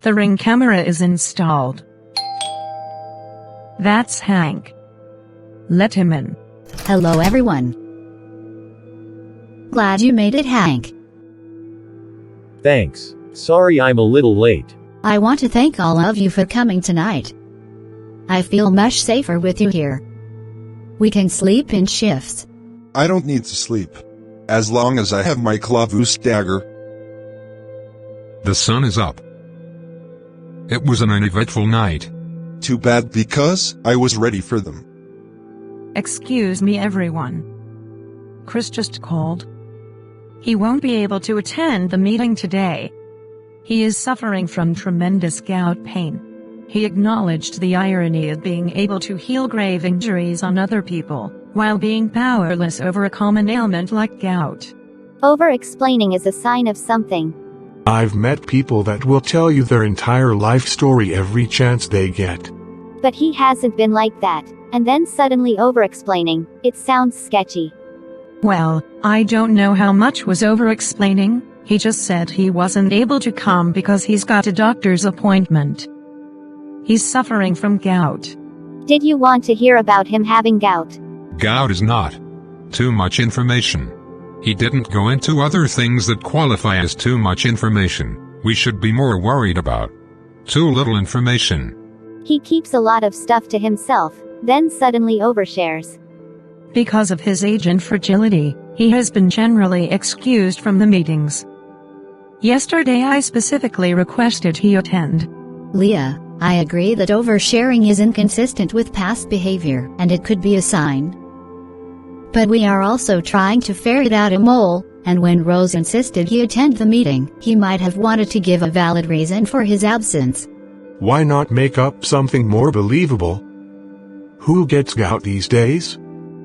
The ring camera is installed. That's Hank. Let him in. Hello everyone. Glad you made it, Hank. Thanks. Sorry I'm a little late. I want to thank all of you for coming tonight. I feel much safer with you here. We can sleep in shifts. I don't need to sleep. As long as I have my Clavus dagger. The sun is up. It was an uneventful night. Too bad because I was ready for them. Excuse me everyone. Chris just called. He won't be able to attend the meeting today. He is suffering from tremendous gout pain. He acknowledged the irony of being able to heal grave injuries on other people, while being powerless over a common ailment like gout. Over-explaining is a sign of something. I've met people that will tell you their entire life story every chance they get. But he hasn't been like that, and then suddenly over-explaining. It sounds sketchy. Well, I don't know how much was over-explaining. He just said he wasn't able to come because he's got a doctor's appointment. He's suffering from gout. Did you want to hear about him having gout? Gout is not too much information. He didn't go into other things that qualify as too much information. We should be more worried about too little information. He keeps a lot of stuff to himself, then suddenly overshares. Because of his age and fragility, he has been generally excused from the meetings. Yesterday I specifically requested he attend. Leah, I agree that oversharing is inconsistent with past behavior, and it could be a sign. But we are also trying to ferret out a mole, and when Rose insisted he attend the meeting, he might have wanted to give a valid reason for his absence. Why not make up something more believable? Who gets gout these days?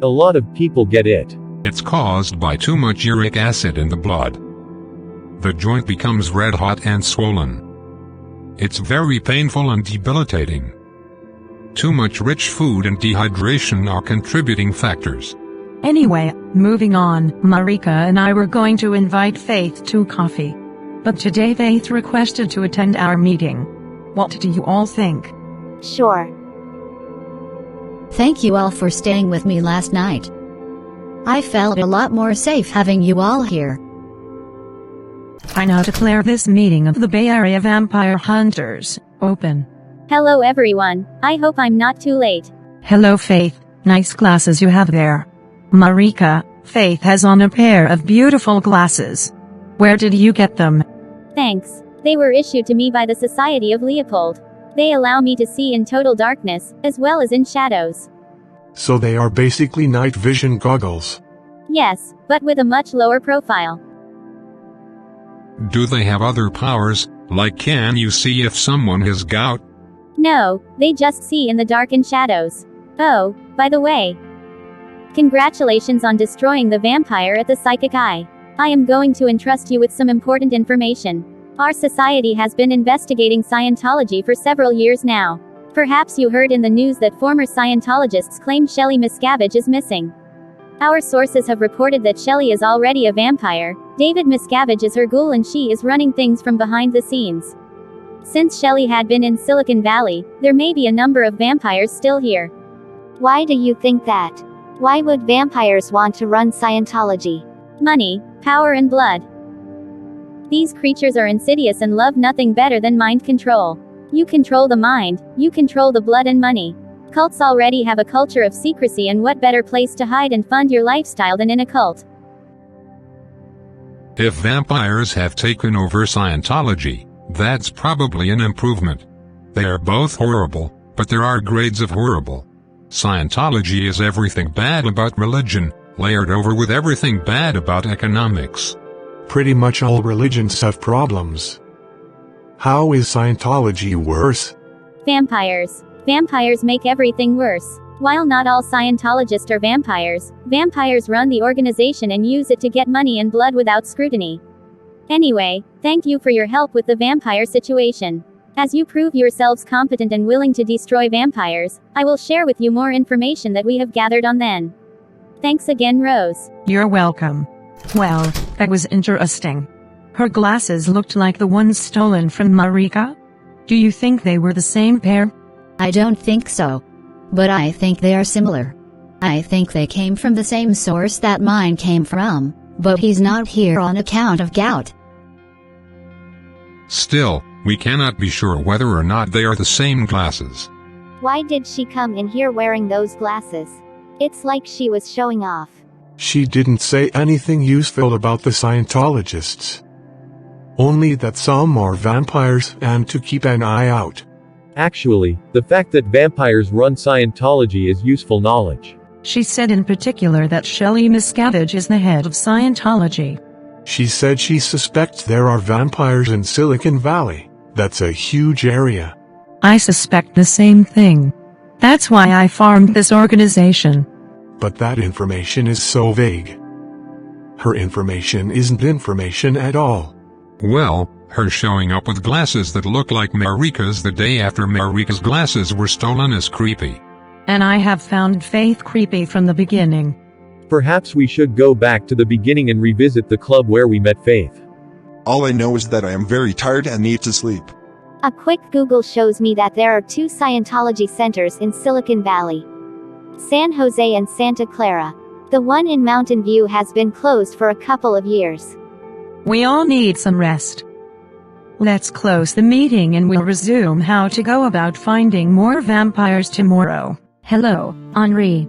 A lot of people get it. It's caused by too much uric acid in the blood. The joint becomes red hot and swollen. It's very painful and debilitating. Too much rich food and dehydration are contributing factors. Anyway, moving on, Mareeka and I were going to invite Fath to coffee. But today Fath requested to attend our meeting. What do you all think? Sure. Thank you all for staying with me last night. I felt a lot more safe having you all here. I now declare this meeting of the Bay Area Vampire Hunters open. Hello everyone, I hope I'm not too late. Hello Fath, nice glasses you have there. Mareeka, Fath has on a pair of beautiful glasses. Where did you get them? Thanks. They were issued to me by the Society of Leopold. They allow me to see in total darkness, as well as in shadows. So they are basically night vision goggles. Yes, but with a much lower profile. Do they have other powers, like can you see if someone has gout? No, they just see in the dark and shadows. Oh, by the way. Congratulations on destroying the vampire at the Psychic Eye. I am going to entrust you with some important information. Our society has been investigating Scientology for several years now. Perhaps you heard in the news that former Scientologists claim Shelly Miscavige is missing. Our sources have reported that Shelly is already a vampire, David Miscavige is her ghoul and she is running things from behind the scenes. Since Shelly had been in Silicon Valley, there may be a number of vampires still here. Why do you think that? Why would vampires want to run Scientology? Money, power and blood. These creatures are insidious and love nothing better than mind control. You control the mind, you control the blood and money. Cults already have a culture of secrecy, and what better place to hide and fund your lifestyle than in a cult? If vampires have taken over Scientology, that's probably an improvement. They are both horrible, but there are grades of horrible. Scientology is everything bad about religion, layered over with everything bad about economics. Pretty much all religions have problems. How is Scientology worse? Vampires. Vampires make everything worse. While not all Scientologists are vampires, vampires run the organization and use it to get money and blood without scrutiny. Anyway, thank you for your help with the vampire situation. As you prove yourselves competent and willing to destroy vampires, I will share with you more information that we have gathered on then. Thanks again, Rose. You're welcome. Well, that was interesting. Her glasses looked like the ones stolen from Mareeka. Do you think they were the same pair? I don't think so. But I think they are similar. I think they came from the same source that mine came from, but he's not here on account of gout. Still, we cannot be sure whether or not they are the same glasses. Why did she come in here wearing those glasses? It's like she was showing off. She didn't say anything useful about the Scientologists. Only that some are vampires and to keep an eye out. Actually, the fact that vampires run Scientology is useful knowledge. She said in particular that Shelly Miscavige is the head of Scientology. She said she suspects there are vampires in Silicon Valley. That's a huge area. I suspect the same thing. That's why I formed this organization. But that information is so vague. Her information isn't information at all. Well, her showing up with glasses that look like Mareeka's the day after Mareeka's glasses were stolen is creepy. And I have found Fath creepy from the beginning. Perhaps we should go back to the beginning and revisit the club where we met Fath. All I know is that I am very tired and need to sleep. A quick Google shows me that there are 2 Scientology centers in Silicon Valley. San Jose and Santa Clara. The one in Mountain View has been closed for a couple of years. We all need some rest. Let's close the meeting and we'll resume how to go about finding more vampires tomorrow. Hello, Henri.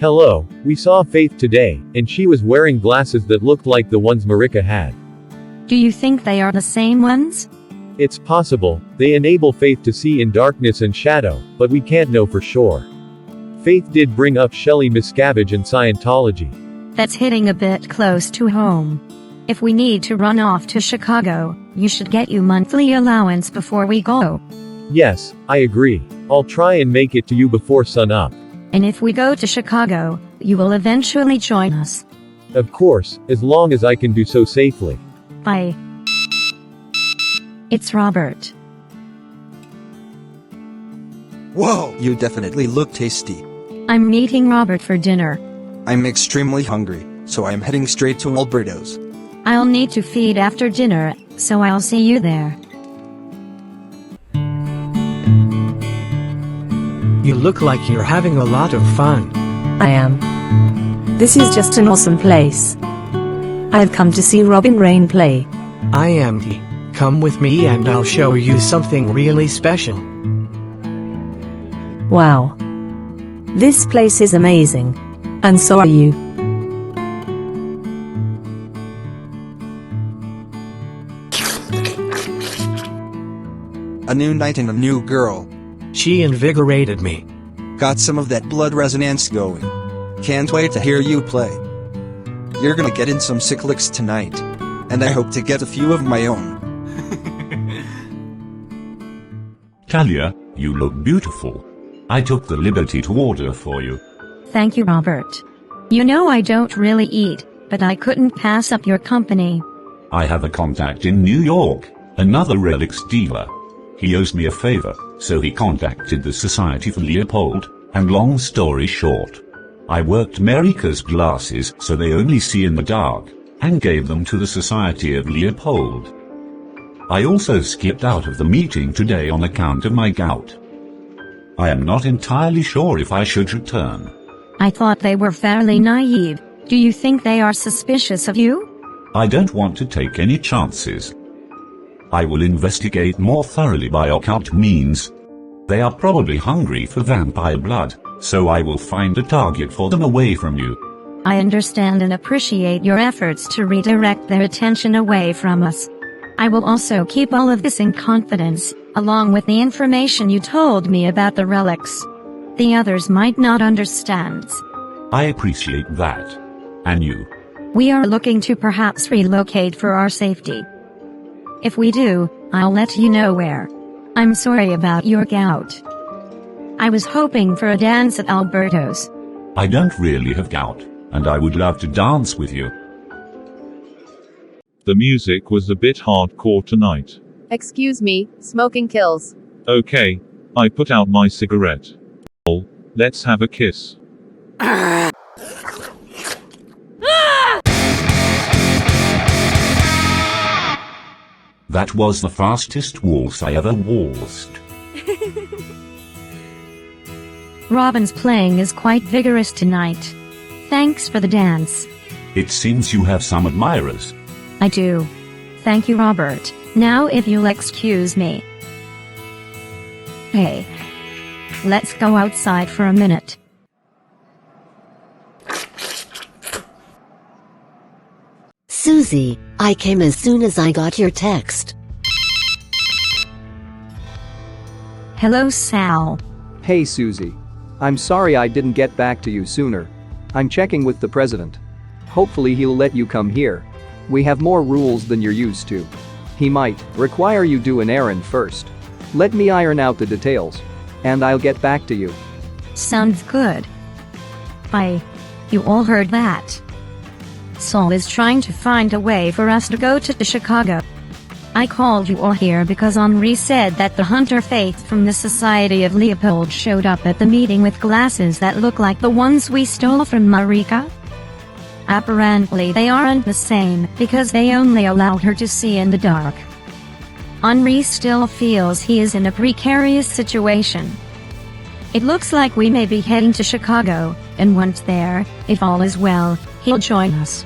Hello, we saw Fath today, and she was wearing glasses that looked like the ones Mareeka had. Do you think they are the same ones? It's possible, they enable Fath to see in darkness and shadow, but we can't know for sure. Fath did bring up Shelly Miscavige and Scientology. That's hitting a bit close to home. If we need to run off to Chicago, you should get your monthly allowance before we go. Yes, I agree. I'll try and make it to you before sun up. And if we go to Chicago, you will eventually join us. Of course, as long as I can do so safely. Bye. It's Robert. Whoa, you definitely look tasty. I'm meeting Robert for dinner. I'm extremely hungry, so I'm heading straight to Alberto's. I'll need to feed after dinner, so I'll see you there. You look like you're having a lot of fun. I am. This is just an awesome place. I've come to see Robin Rain play. I am T. Come with me and I'll show you something really special. Wow. This place is amazing. And so are you. A new night and a new girl. She invigorated me. Got some of that blood resonance going. Can't wait to hear you play. You're gonna get in some sick licks tonight. And I hope to get a few of my own. Talia, you look beautiful. I took the liberty to order for you. Thank you, Robert. You know I don't really eat, but I couldn't pass up your company. I have a contact in New York, another relics dealer. He owes me a favor, so he contacted the Society for Leopold, and long story short, I worked Mareeka's glasses so they only see in the dark, and gave them to the Society of Leopold. I also skipped out of the meeting today on account of my gout. I am not entirely sure if I should return. I thought they were fairly naive. Do you think they are suspicious of you? I don't want to take any chances. I will investigate more thoroughly by occult means. They are probably hungry for vampire blood, so I will find a target for them away from you. I understand and appreciate your efforts to redirect their attention away from us. I will also keep all of this in confidence, along with the information you told me about the relics. The others might not understand. I appreciate that. And you? We are looking to perhaps relocate for our safety. If we do, I'll let you know where. I'm sorry about your gout. I was hoping for a dance at Alberto's. I don't really have gout, and I would love to dance with you. The music was a bit hardcore tonight. Excuse me, smoking kills. Okay, I put out my cigarette. Let's have a kiss. That was the fastest waltz I ever waltzed. Robin's playing is quite vigorous tonight. Thanks for the dance. It seems you have some admirers. I do. Thank you, Robert. Now if you'll excuse me. Hey. Let's go outside for a minute. Susie, I came as soon as I got your text. Hello, Sal. Hey, Susie. I'm sorry I didn't get back to you sooner. I'm checking with the president. Hopefully he'll let you come here. We have more rules than you're used to. He might require you do an errand first. Let me iron out the details. And I'll get back to you. Sounds good. You all heard that. Saul is trying to find a way for us to go to Chicago. I called you all here because Henri said that the hunter Fath from the Society of Leopold showed up at the meeting with glasses that look like the ones we stole from Mareeka. Apparently they aren't the same because they only allowed her to see in the dark. Henri still feels he is in a precarious situation. It looks like we may be heading to Chicago, and once there, if all is well, he'll join us.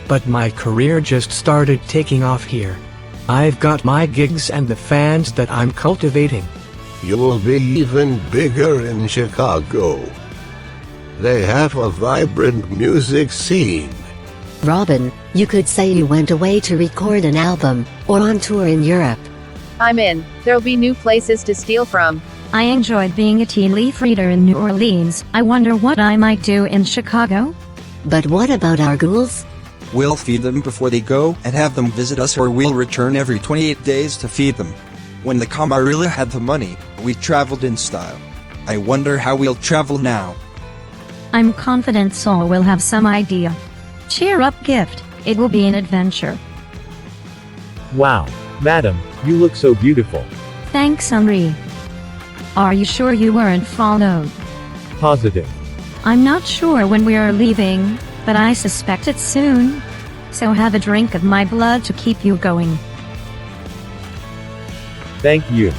But my career just started taking off here. I've got my gigs and the fans that I'm cultivating. You'll be even bigger in Chicago. They have a vibrant music scene. Robin, you could say you went away to record an album, or on tour in Europe. I'm in. There'll be new places to steal from. I enjoyed being a tea leaf reader in New Orleans. I wonder what I might do in Chicago? But what about our ghouls? We'll feed them before they go and have them visit us, or we'll return every 28 days to feed them. When the Camarilla had the money, we traveled in style. I wonder how we'll travel now. I'm confident Saul will have some idea. Cheer up, Gift. It will be an adventure. Wow. Madam, you look so beautiful. Thanks, Henri. Are you sure you weren't followed? Positive. I'm not sure when we are leaving, but I suspect it's soon. So have a drink of my blood to keep you going. Thank you.